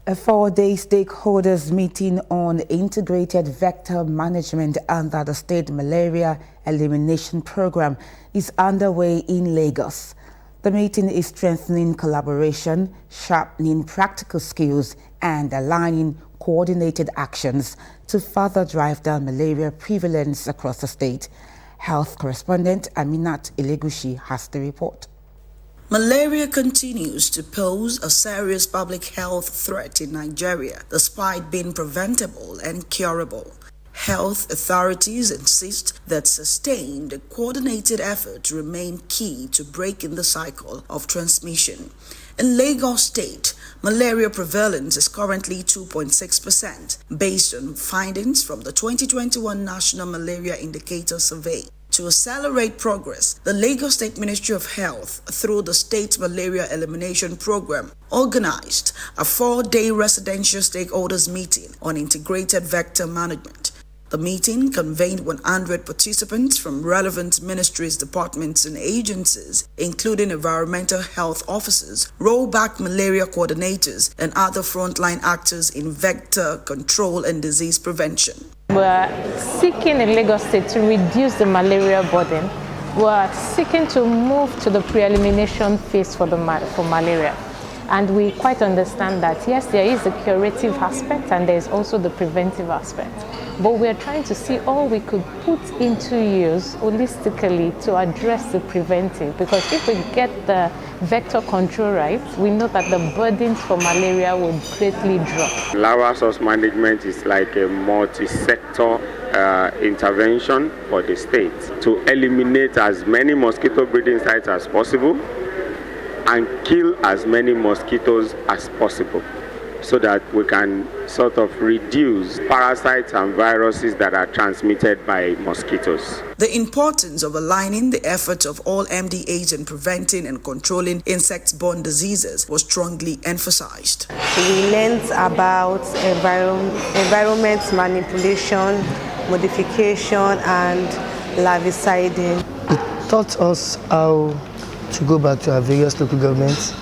A four-day stakeholders meeting on integrated vector management under the state Malaria Elimination program is underway in Lagos. The meeting is strengthening collaboration, sharpening practical skills, and aligning coordinated actions to further drive down malaria prevalence across the state. Health correspondent Aminat Elegushi has the report. Malaria continues to pose a serious public health threat in Nigeria, despite being preventable and curable. Health authorities insist that sustained, coordinated efforts remain key to breaking the cycle of transmission. In Lagos State, malaria prevalence is currently 2.6%, based on findings from the 2021 National Malaria Indicator Survey. To accelerate progress, the Lagos State Ministry of Health, through the State Malaria Elimination Program, organized a four-day residential stakeholders meeting on integrated vector management. The meeting convened 100 participants from relevant ministries, departments, and agencies, including environmental health officers, rollback malaria coordinators, and other frontline actors in vector control and disease prevention. We're seeking in Lagos State to reduce the malaria burden. We're seeking to move to the pre-elimination phase for malaria. And we quite understand that, yes, there is the curative aspect and there's also the preventive aspect. But we're trying to see all we could put into use holistically to address the preventive. Because if we get the vector control right, we know that the burdens for malaria will greatly drop. Larval source management is like a multi-sector intervention for the state to eliminate as many mosquito breeding sites as possible and kill as many mosquitoes as possible, so that we can sort of reduce parasites and viruses that are transmitted by mosquitoes. The importance of aligning the efforts of all MDAs in preventing and controlling insect-borne diseases was strongly emphasized. We learned about environment manipulation, modification, and larviciding. It taught us how to go back to our various local governments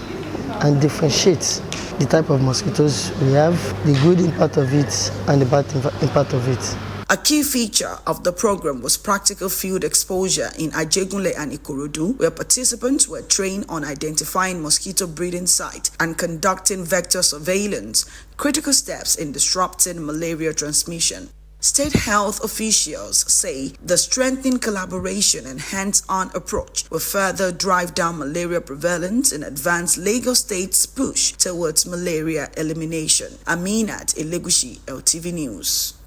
and differentiate the type of mosquitoes we have, the good impact of it and the bad impact of it. A key feature of the program was practical field exposure in Ajegunle and Ikorodu, where participants were trained on identifying mosquito breeding sites and conducting vector surveillance, critical steps in disrupting malaria transmission. State health officials say the strengthened collaboration and hands-on approach will further drive down malaria prevalence and advance Lagos State's push towards malaria elimination. Aminat Elegushi, LTV News.